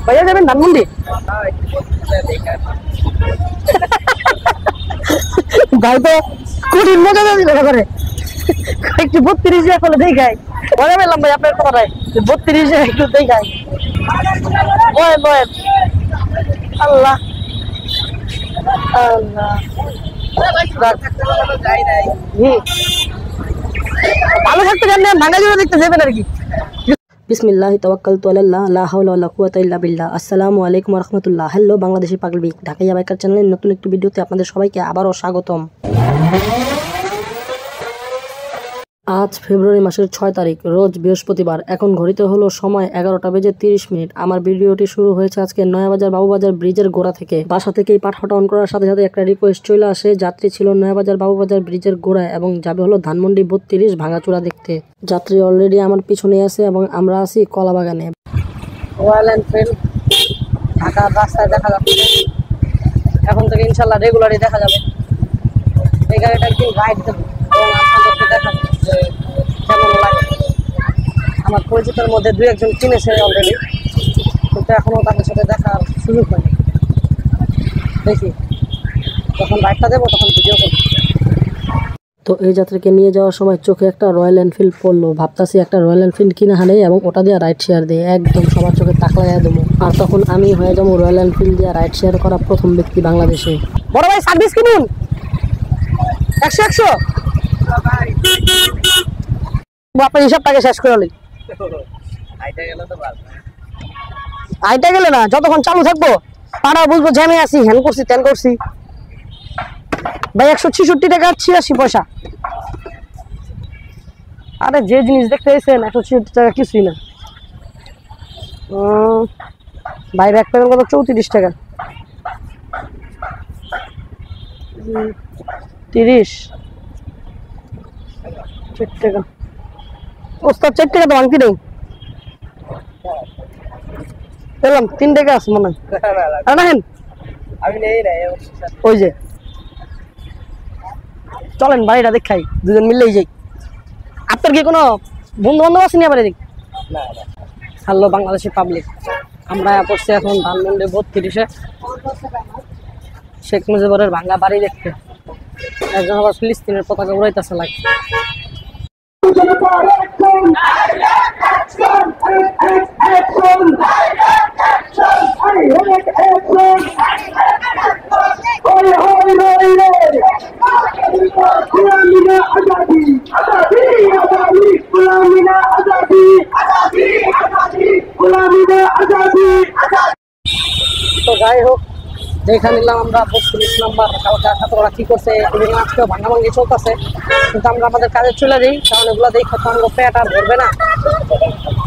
ভাইয়া যাবেন ধানমন্ডি? ভাই তো কুড়ির মজা দিল করে একটু 32 ফলে দেখাই মজা পেলাম ভাই আপনার কথায় 32 একটু দেখাই বয়েন বয়েন আল্লাহ আল্লাহ ভালো থাকতে জানেন ভাঙা জোড়া দেখতে যাবেন আর কি। বিসমিল্লাহি তাওয়াক্কালতু আলাল্লাহ লা হাওলা ওয়ালা কুওয়াতা ইল্লা বিল্লাহ। আসসালামু আলাইকুম ওয়া রাহমাতুল্লাহ। হ্যালো বাংলাদেশি পাগল বিক ঢাকাইয়া বাইকার চ্যানেলের নতুন একটি ভিডিওতে আপনাদের সবাইকে আবারও স্বাগতম। আজ ফেব্রুয়ারি মাসের 6 তারিখ রোজ বৃহস্পতিবার। এখন ঘড়িতে হলো সময় 11:30। আমার ভিডিওটি শুরু হয়েছে আজকে নয়াবাজার বাবুবাজার ব্রিজের গোড়া থেকে। বাসা থেকেই পাঠাটা অন করার সাথে সাথে একটা রিকোয়েস্ট চলে আসে। যাত্রী ছিল নয়াবাজার বাবুবাজার ব্রিজের গোড়ায় এবং যাবে হলো ধানমন্ডি 32 ভাঙাচোরা দেখতে। যাত্রী অলরেডি আমার পিছনে আছে এবং আমরা আছি কলাবাগানে। রয়্যাল এনফিল্ড ঢাকার রাস্তায় দেখা যাচ্ছে, এখন থেকে ইনশাল্লাহ রেগুলারই দেখা যাবে। এই গাড়িটা একদিন রাইড দেবো এবং আপনাদেরকে দেখাবো যে কেমন লাগে। আমার পরিচিতের মধ্যে 2-1 কিনেছে অলরেডি, কিন্তু এখনও তাদের সাথে দেখার সুযোগ হয়নি। দেখি যখন রাইডটা দেবো তখন ভিডিও করবো। তো এই যাত্রীকে নিয়ে যাওয়ার সময় চোখে একটা রয়্যাল এনফিল্ড পড়লো। ভাবতাছি একটা রয়্যাল এনফিল্ড কিনে হানে এবং ওটা দিয়ে রাইড শেয়ার দিয়ে একদম সবার চোখে তাক লাগিয়ে দেবো। আর তখন আমি হয়ে যাবো রয়্যাল এনফিল্ড দিয়ে রাইড শেয়ার করা প্রথম ব্যক্তি বাংলাদেশে। বড় ভাই সার্ভিস কিনুন 100 আপনার হিসাবটাকে শেষ করে নিই। আইটা গেলে না, যতক্ষণ চালু থাকবো তারা বুঝবো জ্যামে আছি, হ্যান করছি ত্যান করছি। ভাই 166 টাকা 86 পয়সা। আরে যে জিনিস দেখতে এসেছেন 166 টাকা কিছুই না। বাইরে একটা কত 34 টাকা 30 4 টাকা। ওস্তাদ 4 টাকা তো ভাঙতি নেই, পেলাম 3 টাকা আছে মনে হয়। ওই যে চলেন বাড়িটা দেখাই, দুজন মিললেই যাই। আপনার কি কোনো বন্ধু বান্ধব আছে নি আবার এদিক? হ্যালো বাংলাদেশি পাবলিক, আমরা পড়ছি এখন ধানমন্ডি 32-এ শেখ মুজিবুরের ভাঙ্গা বাড়ি দেখতে। একজন আবার ফিলিস্তিনের পতাকা উড়াইতেছে লাগে। তো যাই হোক, দেখা নিলাম আমরা 32 নাম্বার। কালকে ছাত্ররা কি করছে আজকেও ভাঙাভাঙি চলতেছে, কিন্তু আমরা আমাদের কাজে চলে যাই, কারণ এগুলো দেখে তো আমরা পেট আর ধরবে না,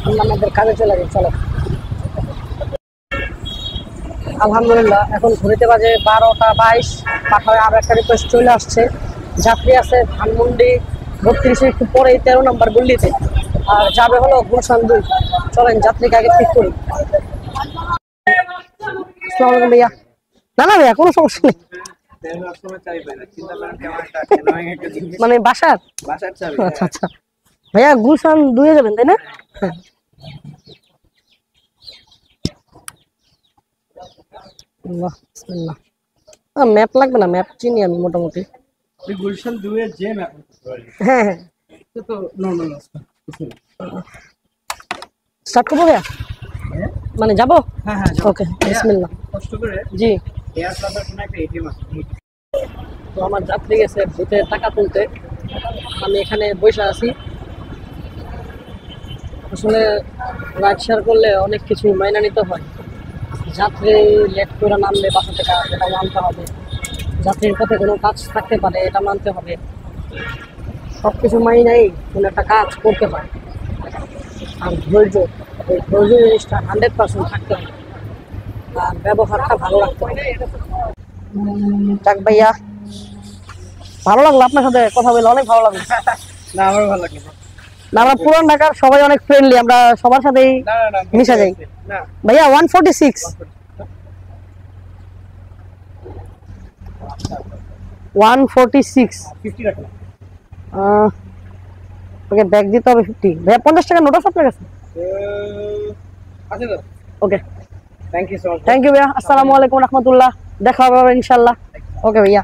আমরা আমাদের কাজে চলে যাই। চলো আলহামদুলিল্লাহ এখন ঘুরিতে বাজে 12:22। পাঠায় আরো একটা রিকোয়েস্ট চলে আসছে। যাত্রী আছে ধানমন্ডি 32-এ একটু পরেই 13 নম্বর গল্লিতে, আর যাবে হলো গুলশান 2। চলেন যাত্রীকে আগে ঠিক করি। আসসালামু আলাইকুম ভাইয়া। না না ভাইয়া কোনো সমস্যা নেই, মানে বাসার। আচ্ছা আচ্ছা ভাইয়া গুলশান 2-এ যাবেন তাই না? ম্যাপ লাগবে না, ম্যাপ চিনি আমি মোটামুটি। গুলশান 2-এর যে ম্যাপ। হ্যাঁ হ্যাঁ তো স্টার্ট করবো ভাইয়া, মানে যাবো? হ্যাঁ হ্যাঁ ওকে বিসমিল্লাহ। কষ্ট করে জি। তো আমার যাত্রী গেছে ভূতে টাকা তুলতে, আমি এখানে বসে আছি। আসলে রাইড শেয়ার করলে অনেক কিছু মাইনা নিতে হয়। যাত্রী লেট করে নামলে বাসা থেকে এটা মানতে হবে, যাত্রীর পথে কোনো কাজ থাকতে পারে এটা মানতে হবে। সব কিছু মাইনাই কোনো একটা কাজ করতে হয়। আর ধৈর্য, এই ধৈর্য জিনিসটা 100% থাকতে হবে, আর ব্যবহারটা ভালো রাখতে হবে। যাক ভাইয়া, ভালো লাগলো আপনার সাথে কথা বলে, অনেক ভালো লাগলো। না আমারও ভালো লাগলো। না আমরা পুরান ঢাকার সবাই অনেক ফ্রেন্ডলি, আমরা সবার সাথেই মিশা যাই। ভাইয়া 146 50 টাকা। ওকে ব্যাগ দিতে হবে 50। ভাইয়া 50 টাকা নোট আছে আপনার কাছে? ওকে থ্যাংক ইউ ভাইয়া। আসসালামু আলাইকুম রহমতুল্লাহ, দেখা হবে ইনশাল্লাহ। ওকে ভাইয়া।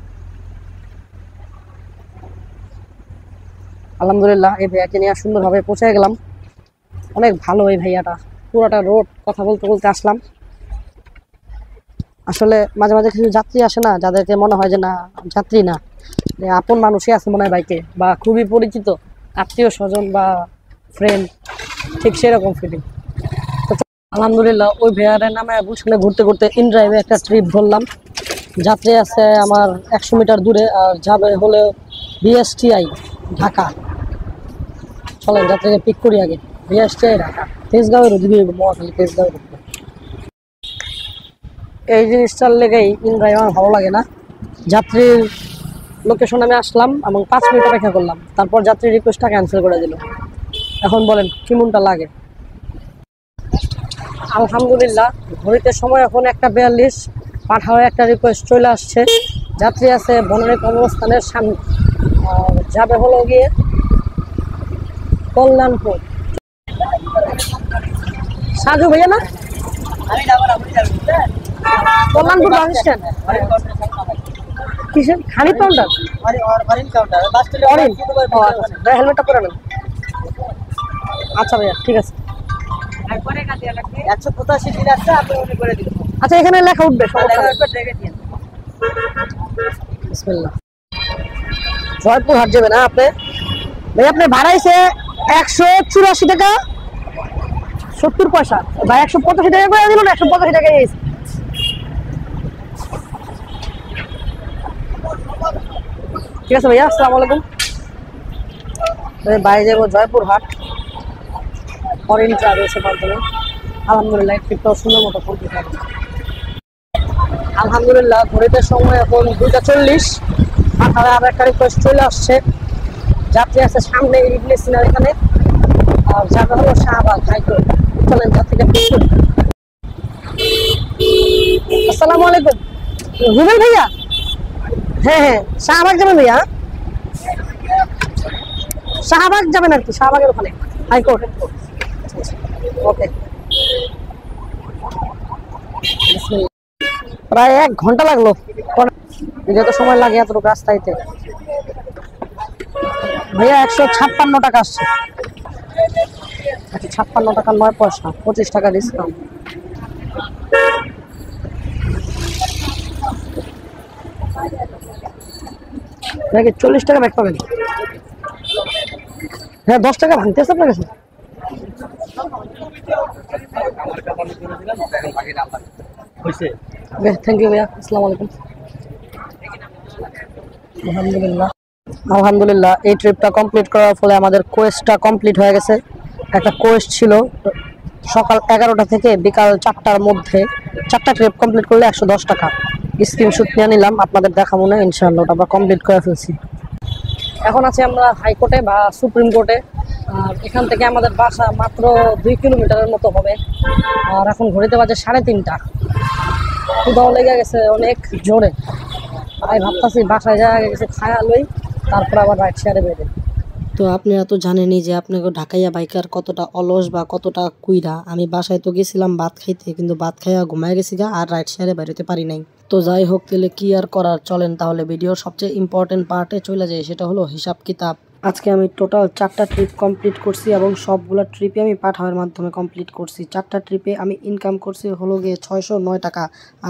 আলহামদুলিল্লাহ এই ভাইয়াকে নিয়ে সুন্দরভাবে পৌঁছে গেলাম। অনেক ভালো এই ভাইয়াটা, পুরোটা রোড কথা বলতে বলতে আসলাম। আসলে মাঝে মাঝে কিছু যাত্রী আসে না, যাদেরকে মনে হয় যে না যাত্রী না, আপন মানুষই আছে মনে হয় বাইকে, বা খুবই পরিচিত আত্মীয় স্বজন বা ফ্রেন্ড, ঠিক সেরকম ফিলিং। আলহামদুলিল্লাহ ওই ভাইয়ারের নামে বুঝলে ঘুরতে ঘুরতে ইন ড্রাইভে একটা ট্রিপ ধরলাম। যাত্রী আছে আমার 100 মিটার দূরে, আর যাবে হলে বিএসটিআই ঢাকা। চলেন যাত্রীকে পিক করি আগে। বিএসটিআই ঢাকা তেজগাঁওয়ের ওদিকে, মহাখালী তেজগাঁওয়ের ওদিকে। এই জিনিসটার লেগেই ইন ড্রাইভ আমার ভালো লাগে না। যাত্রীর লোকেশন আমি আসলাম এবং 5 মিনিট অপেক্ষা করলাম, তারপর যাত্রীর রিকোয়েস্টটা ক্যান্সেল করে দিল। এখন বলেন কেমনটা লাগে। আলহামদুলিল্লাহ ঘড়িতে সময় এখন 1:42, পাঠাও একটা রিকোয়েস্ট চলে আসছে। যাত্রী আছে বনানী কবরস্থানের সামনে, আর যাবে হলো গিয়ে কল্যাণপুর। সাজু ভাইয়া না, কল্যাণপুর বাস স্ট্যান্ড কিসের খানি কাউন্টার? হেলমেটটা পরে নেন। আচ্ছা ভাইয়া ঠিক আছে। আচ্ছা এখানে লেখা উঠবে বিসমিল্লাহ। জয়পুরহাট যাবে না আপনি ভাই? আপনি ভাড়াইছে 184 টাকা 70 পয়সা ভাই, 185 টাকা করে দিল না, 185 টাকা গেছে। ঠিক আছে ভাইয়া, আসসালামু আলাইকুম। বাইরে যাবো জয়পুরহাট ফরেন ট্রাভেলসের মাধ্যমে। আলহামদুলিল্লাহ ট্রিপটাও সুন্দর মতো কমপ্লিট হবে। আলহামদুলিল্লাহ ঘড়িতে সময় এখন 2:40। পাঠারে আর একটা রিকোয়েস্ট চলে আসছে। যাত্রী আছে সামনে ইবনে সিনার এখানে, আর যাবে হলো শাহবাগ হাইকোর্ট। চলেন যাত্রীকে পিক করি। আসসালামু আলাইকুম রুবেল ভাইয়া। হ্যাঁ হ্যাঁ শাহবাগ যাবেন ভাইয়া? শাহবাগ যাবেন আর কি, শাহবাগের ওখানে হাইকোর্ট। ওকে প্রায় 1 ঘন্টা লাগলো, যত সময় লাগে এতটুকু রাস্তাইতে। ভাইয়া 156 টাকা আসছে। আচ্ছা 56 টাকা 9 পয়সা, 25 টাকা ডিসকাউন্ট। নাকি 40 টাকা ব্যাক পাবেন? হ্যাঁ 10 টাকা ভাঙতেছে আপনার কাছে। থ্যাংক ইউ ভাইয়া, আসসালামু আলাইকুম। আলহামদুলিল্লাহ আলহামদুলিল্লাহ এই ট্রিপটা কমপ্লিট করার ফলে আমাদের কোয়েস্টটা কমপ্লিট হয়ে গেছে। একটা কোয়েস্ট ছিল সকাল 11টা থেকে বিকাল 4টার মধ্যে, 4টা ট্রিপ কমপ্লিট করলে 110 টাকা। স্ক্রিনশট নিয়ে নিলাম, আপনাদের দেখাবো না ইনশাআল্লাহ, ওটা আমরা কমপ্লিট করে ফেলছি। এখন আছি আমরা হাইকোর্টে বা সুপ্রিম কোর্টে। আর এখান থেকে আমাদের বাসা মাত্র 2 কিলোমিটারের মতো হবে। আর এখন ঘড়িতে বাজে 3:30। ক্ষুধাও লেগে গেছে অনেক জোরে। তাই ভাবতেছি বাসায় যাওয়া গেছে খায়া লই, তারপর আবার রাইড শেয়ারে বেরোবে। তো আপনারা তো জানেনই যে আপনাকে ঢাকাইয়া বাইকার কতটা অলস বা কতটা কুইরা। আমি বাসায় তো গেছিলাম ভাত খাইতে, কিন্তু ভাত খাইয়া ঘুমায় গেছি গা, আর রাইড শেয়ারে বেরোতে পারি নাই। তো যাই হোক তাহলে কি আর করার, চলেন তাহলে ভিডিওর সবচেয়ে ইম্পর্টেন্ট পার্টে চলে যায়, সেটা হলো হিসাব কিতাব। আজকে আমি টোটাল 4টা ট্রিপ কমপ্লিট করছি এবং সবগুলো ট্রিপে আমি পাঠাওয়ার মাধ্যমে কমপ্লিট করছি। 4টা ট্রিপে আমি ইনকাম করছি হলো গিয়ে 609 টাকা,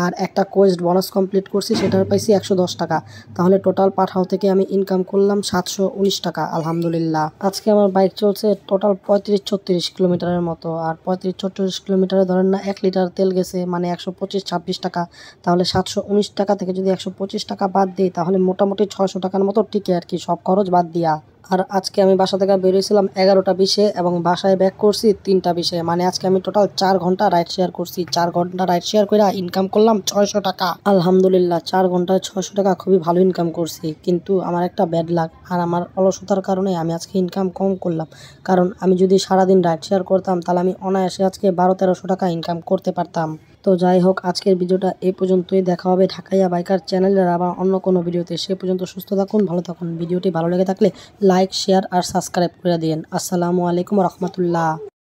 আর একটা কোয়েস্ট বোনাস কমপ্লিট করছি, সেটার পাইছি 110 টাকা। তাহলে টোটাল পাঠাও থেকে আমি ইনকাম করলাম 719 টাকা। আলহামদুলিল্লাহ আজকে আমার বাইক চলছে টোটাল 35-36 কিলোমিটারের মতো, আর 35-36 কিলোমিটারে ধরেন না 1 লিটার তেল গেছে, মানে 125-26 টাকা। তাহলে 719 টাকা থেকে যদি 125 টাকা বাদ দিই, তাহলে মোটামুটি 600 টাকার মতো টিকে আর কি, সব খরচ বাদ দিয়া। আর আজকে আমি বাসা থেকে বেরিয়েছিলাম 11টা 20-এ এবং বাসায় ব্যাক করছি 3টা 20-এ, মানে আজকে আমি টোটাল 4 ঘন্টা রাইড শেয়ার করছি। 4 ঘন্টা রাইড শেয়ার করে ইনকাম করলাম 600 টাকা। আলহামদুলিল্লাহ 4 ঘন্টায় 600 টাকা খুবই ভালো ইনকাম করছি। কিন্তু আমার একটা ব্যাড লাক, আর আমার অলসতার কারণে আমি আজকে ইনকাম কম করলাম। কারণ আমি যদি সারাদিন রাইড শেয়ার করতাম, তাহলে আমি অনায়াসে আজকে 1200-1300 টাকা ইনকাম করতে পারতাম। তো যাই হোক আজকের ভিডিওটা এই পর্যন্তই। দেখা হবে ঢাকাইয়া বাইকার চ্যানেলের আবার অন্য কোনো ভিডিওতে। সে পর্যন্ত সুস্থ থাকুন, ভালো থাকুন। ভিডিওটি ভালো লেগে থাকলে লাইক, শেয়ার আর সাবস্ক্রাইব করে দিন। আসসালামু আলাইকুম রহমতুল্লাহ।